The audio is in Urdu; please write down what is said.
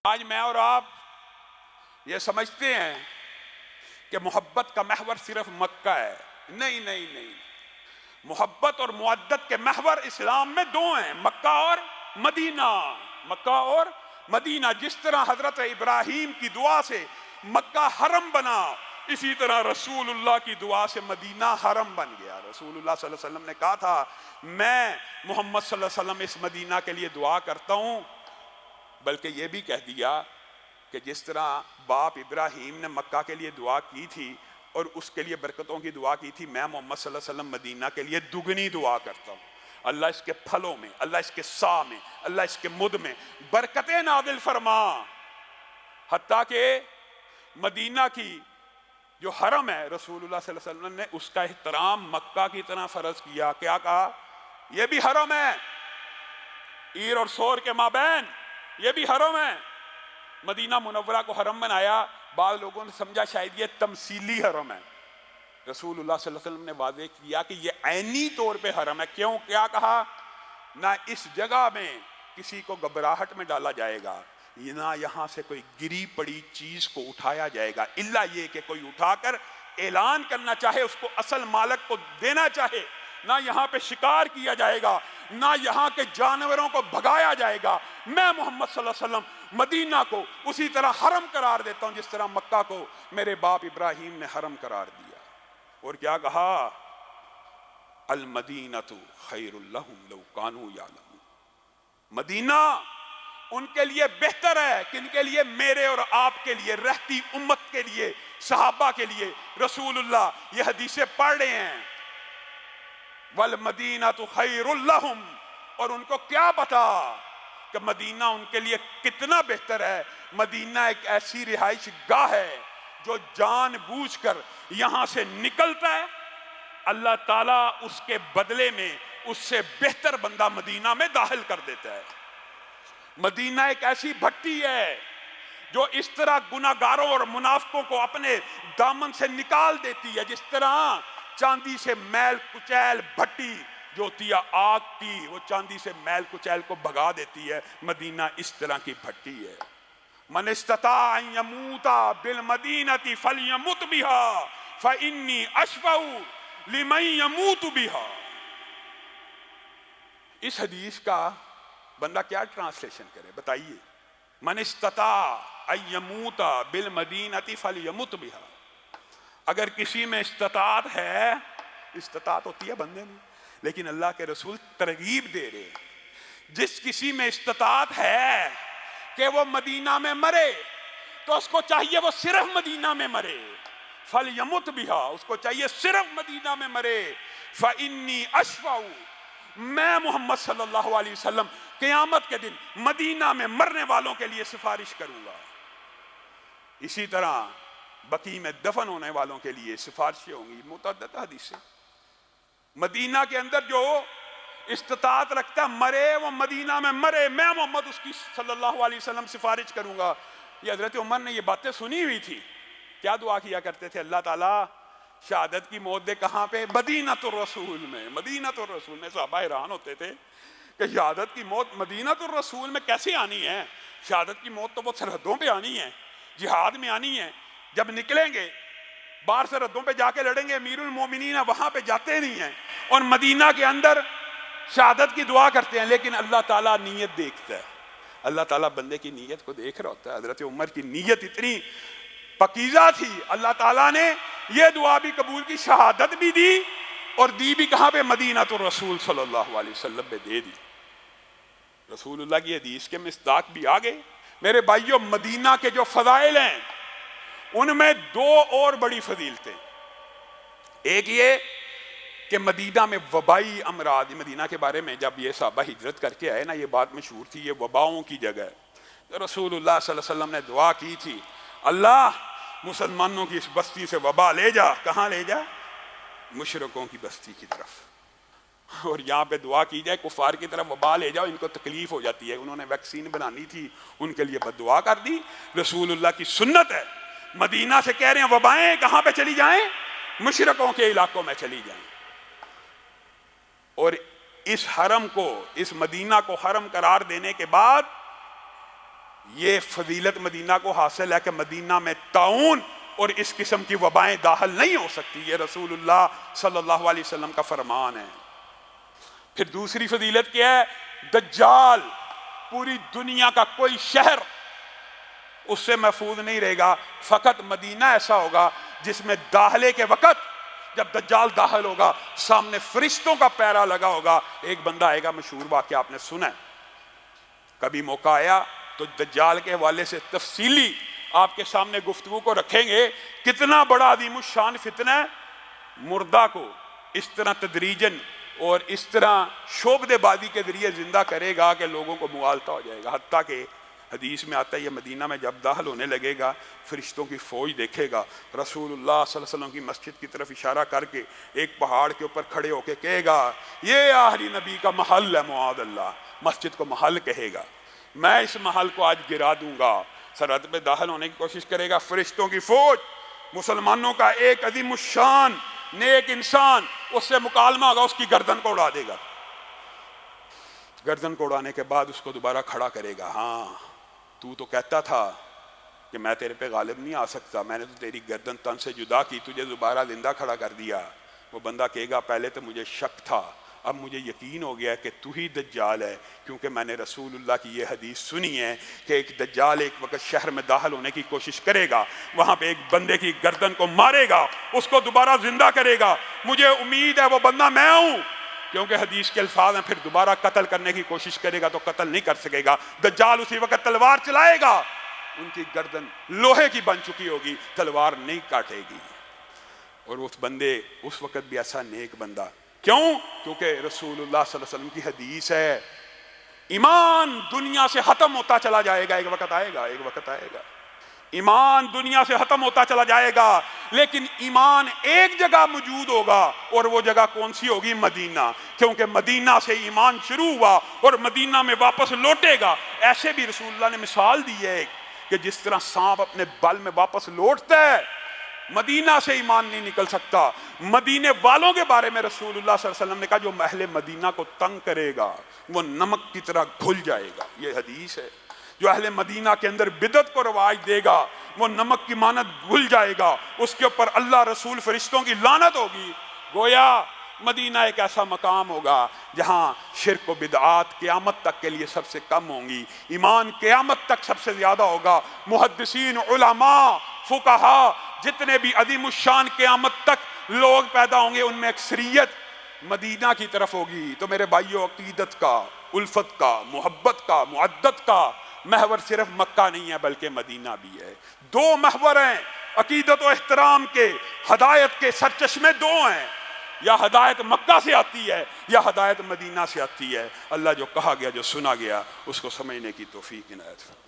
آج میں اور آپ یہ سمجھتے ہیں کہ محبت کا محور صرف مکہ ہے. نہیں نہیں نہیں، محبت اور مودت کے محور اسلام میں دو ہیں، مکہ اور مدینہ. مکہ اور مدینہ. جس طرح حضرت ابراہیم کی دعا سے مکہ حرم بنا، اسی طرح رسول اللہ کی دعا سے مدینہ حرم بن گیا. رسول اللہ صلی اللہ علیہ وسلم نے کہا تھا میں محمد صلی اللہ علیہ وسلم اس مدینہ کے لیے دعا کرتا ہوں. بلکہ یہ بھی کہہ دیا کہ جس طرح باپ ابراہیم نے مکہ کے لیے دعا کی تھی اور اس کے لیے برکتوں کی دعا کی تھی، میں محمد صلی اللہ علیہ وسلم مدینہ کے لیے دگنی دعا کرتا ہوں. اللہ اس کے پھلوں میں، اللہ اس کے سا میں، اللہ اس کے مد میں برکتیں نازل فرما. حتیٰ کہ مدینہ کی جو حرم ہے، رسول اللہ صلی اللہ علیہ وسلم نے اس کا احترام مکہ کی طرح فرض کیا. کیا کہا؟ یہ بھی حرم ہے، عیر اور سور کے مابین یہ بھی حرم ہے. مدینہ منورہ کو حرم بنایا. بعض لوگوں نے سمجھا شاید یہ تمثیلی حرم ہے. رسول اللہ صلی اللہ علیہ وسلم نے واضح کیا کہ یہ عینی طور پہ حرم ہے. کیوں؟ کیا کہا؟ نہ اس جگہ میں کسی کو گھبراہٹ میں ڈالا جائے گا، نہ یہاں سے کوئی گری پڑی چیز کو اٹھایا جائے گا، الا یہ کہ کوئی اٹھا کر اعلان کرنا چاہے، اس کو اصل مالک کو دینا چاہے. نہ یہاں پہ شکار کیا جائے گا، نہ یہاں کے جانوروں کو بھگایا جائے گا. میں محمد صلی اللہ علیہ وسلم مدینہ کو اسی طرح حرم قرار دیتا ہوں جس طرح مکہ کو میرے باپ ابراہیم نے حرم قرار دیا. اور کیا کہا؟ المدینۃ خیر لہم لو کانوا یعلمون. مدینہ ان کے لیے بہتر ہے. کن کے لیے؟ میرے اور آپ کے لیے، رہتی امت کے لیے، صحابہ کے لیے. رسول اللہ یہ حدیثیں پڑھ رہے ہیں، والمدینۃ خیر لہم. اور ان کو کیا پتا کہ مدینہ ان کے لیے کتنا بہتر ہے. مدینہ ایک ایسی رہائش گاہ ہے جو جان بوجھ کر یہاں سے نکلتا ہے، اللہ تعالیٰ اس کے بدلے میں اس سے بہتر بندہ مدینہ میں داخل کر دیتا ہے. مدینہ ایک ایسی بھٹی ہے جو اس طرح گناہگاروں اور منافقوں کو اپنے دامن سے نکال دیتی ہے. جس طرح چاندی سے میل کچیل بھٹی جو ہوتی ہے آگ کی، وہ چاندی سے میل کچیل کو بھگا دیتی ہے، مدینہ اس طرح کی بھٹی ہے. من استطاع ان یموت بالمدینۃ فلیمت بہا فانی اشفع لمن یموت بہا. اس حدیث کا بندہ کیا ٹرانسلیشن کرے بتائیے؟ من استطاع ان یموت بالمدینۃ فلیمت بہا. اگر کسی میں استطاعت ہے، استطاعت ہوتی ہے بندے میں، لیکن اللہ کے رسول ترغیب دے رہے، جس کسی میں استطاعت ہے کہ وہ مدینہ میں مرے تو اس کو چاہیے وہ صرف مدینہ میں مرے. فلیمت بہا، اس کو چاہیے صرف مدینہ میں مرے. فانی اشفع، میں محمد صلی اللہ علیہ وسلم قیامت کے دن مدینہ میں مرنے والوں کے لیے سفارش کروں گا. اسی طرح بقیع میں دفن ہونے والوں کے لیے سفارشیں ہوں گی. متعدد حدیثیں. مدینہ کے اندر جو استطاعت رکھتا مرے، وہ مدینہ میں مرے. میں محمد اس کی صلی اللہ علیہ وسلم سفارش کروں گا. یہ حضرت عمر نے یہ باتیں سنی ہوئی تھی. کیا دعا کیا کرتے تھے؟ اللہ تعالیٰ شہادت کی موت دے. کہاں پہ؟ مدینۃ الرسول میں. مدینۃ الرسول میں. صحابہ حیران ہوتے تھے کہ شہادت کی موت مدینۃ الرسول میں کیسے آنی ہے؟ شہادت کی موت تو وہ سرحدوں پہ آنی ہے، جہاد میں آنی ہے. جب نکلیں گے باہر سرحدوں پہ جا کے لڑیں گے، امیر المومنین وہاں پہ جاتے نہیں ہیں، اور مدینہ کے اندر شہادت کی دعا کرتے ہیں. لیکن اللہ تعالیٰ نیت دیکھتا ہے. اللہ تعالیٰ بندے کی نیت کو دیکھ رہا ہوتا ہے. حضرت عمر کی نیت اتنی پاکیزہ تھی، اللہ تعالیٰ نے یہ دعا بھی قبول کی، شہادت بھی دی، اور دی بھی کہاں پہ؟ مدینۃ الرسول صلی اللہ علیہ وسلم پہ دے دی. رسول اللہ کی حدیث کے مصداق بھی آگے. میرے بھائیوں، مدینہ کے جو فضائل ہیں ان میں دو اور بڑی فضیلتیں. ایک یہ کہ مدینہ میں وبائی امراض، مدینہ کے بارے میں جب یہ صحابہ ہجرت کر کے آئے نا، یہ بات مشہور تھی، یہ وباؤں کی جگہ ہے. رسول اللہ صلی اللہ علیہ وسلم نے دعا کی تھی، اللہ مسلمانوں کی اس بستی سے وبا لے جا. کہاں لے جا؟ مشرکوں کی بستی کی طرف. اور یہاں پہ دعا کی جائے کفار کی طرف وبا لے جاؤ، ان کو تکلیف ہو جاتی ہے. انہوں نے ویکسین بنانی تھی، ان کے لیے بد دعا کر دی. رسول اللہ کی سنت ہے، مدینہ سے کہہ رہے ہیں وبائیں کہاں پہ چلی جائیں؟ مشرکوں کے علاقوں میں چلی جائیں. اور اس حرم کو، اس مدینہ کو حرم قرار دینے کے بعد یہ فضیلت مدینہ کو حاصل ہے کہ مدینہ میں طاعون اور اس قسم کی وبائیں داخل نہیں ہو سکتی، یہ رسول اللہ صلی اللہ علیہ وسلم کا فرمان ہے۔ پھر دوسری فضیلت کیا ہے؟ دجال پوری دنیا کا کوئی شہر اس سے محفوظ نہیں رہے گا، فقط مدینہ ایسا ہوگا جس میں داخلے کے وقت جب دجال داخل ہوگا سامنے فرشتوں کا پیرا لگا ہوگا۔ ایک بندہ آئے گا، مشہور واقعہ آپ نے سنا ہے، کبھی موقع آیا تو دجال کے حوالے سے تفصیلی آپ کے سامنے گفتگو کو رکھیں گے۔ کتنا بڑا عظیم الشان فتنہ ہے، مردہ کو اس طرح تدریجن اور اس طرح شعبدے بازی کے ذریعے زندہ کرے گا کہ لوگوں کو مغالطہ ہو جائے گا، حتیٰ کہ حدیث میں آتا ہے یہ مدینہ میں جب داخل ہونے لگے گا فرشتوں کی فوج دیکھے گا، رسول اللہ صلی اللہ علیہ وسلم کی مسجد کی طرف اشارہ کر کے ایک پہاڑ کے اوپر کھڑے ہو کے کہے گا یہ آخری نبی کا محل ہے، معاذ اللہ، مسجد کو محل کہے گا، میں اس محل کو آج گرا دوں گا۔ سرحد پہ داخل ہونے کی کوشش کرے گا فرشتوں کی فوج، مسلمانوں کا ایک عظیم الشان نیک انسان اس سے مکالمہ ہوگا، اس کی گردن کو اڑا دے گا، گردن کو اڑانے کے بعد اس کو دوبارہ کھڑا کرے گا، ہاں تو کہتا تھا کہ میں تیرے پہ غالب نہیں آ سکتا، میں نے تو تیری گردن تن سے جدا کی، تجھے دوبارہ زندہ کھڑا کر دیا۔ وہ بندہ کہے گا پہلے تو مجھے شک تھا، اب مجھے یقین ہو گیا کہ تو ہی دجال ہے، کیونکہ میں نے رسول اللہ کی یہ حدیث سنی ہے کہ ایک دجال ایک وقت شہر میں داخل ہونے کی کوشش کرے گا، وہاں پہ ایک بندے کی گردن کو مارے گا، اس کو دوبارہ زندہ کرے گا، مجھے امید ہے وہ بندہ میں ہوں، کیونکہ حدیث کے الفاظ ہیں پھر دوبارہ قتل کرنے کی کوشش کرے گا تو قتل نہیں کر سکے گا، دجال اسی وقت تلوار چلائے گا، ان کی گردن لوہے کی بن چکی ہوگی، تلوار نہیں کاٹے گی، اور اس بندے اس وقت بھی ایسا نیک بندہ، کیوں؟ کیونکہ رسول اللہ صلی اللہ علیہ وسلم کی حدیث ہے ایمان دنیا سے ختم ہوتا چلا جائے گا، ایک وقت آئے گا، ایک وقت آئے گا ایمان دنیا سے ختم ہوتا چلا جائے گا، لیکن ایمان ایک جگہ موجود ہوگا، اور وہ جگہ کون سی ہوگی؟ مدینہ، کیونکہ مدینہ سے ایمان شروع ہوا اور مدینہ میں واپس لوٹے گا۔ ایسے بھی رسول اللہ نے مثال دی ہے کہ جس طرح سانپ اپنے بل میں واپس لوٹتا ہے، مدینہ سے ایمان نہیں نکل سکتا۔ مدینے والوں کے بارے میں رسول اللہ صلی اللہ علیہ وسلم نے کہا جو اہل مدینہ کو تنگ کرے گا وہ نمک کی طرح گھل جائے گا، یہ حدیث ہے، جو اہل مدینہ کے اندر بدعت کو رواج دے گا وہ نمک کی مانند گھل جائے گا، اس کے اوپر اللہ رسول فرشتوں کی لعنت ہوگی۔ گویا مدینہ ایک ایسا مقام ہوگا جہاں شرک و بدعات قیامت تک کے لیے سب سے کم ہوں گی، ایمان قیامت تک سب سے زیادہ ہوگا۔ محدثین، علماء، فقہاء، جتنے بھی عظیم الشان قیامت تک لوگ پیدا ہوں گے ان میں اکثریت مدینہ کی طرف ہوگی۔ تو میرے بھائیو، عقیدت کا، الفت کا، محبت کا، معدت کا محور صرف مکہ نہیں ہے بلکہ مدینہ بھی ہے۔ دو محور ہیں عقیدت و احترام کے، ہدایت کے سرچشمے دو ہیں، یا ہدایت مکہ سے آتی ہے یا ہدایت مدینہ سے آتی ہے۔ اللہ جو کہا گیا، جو سنا گیا، اس کو سمجھنے کی توفیق عنایت فرمائے۔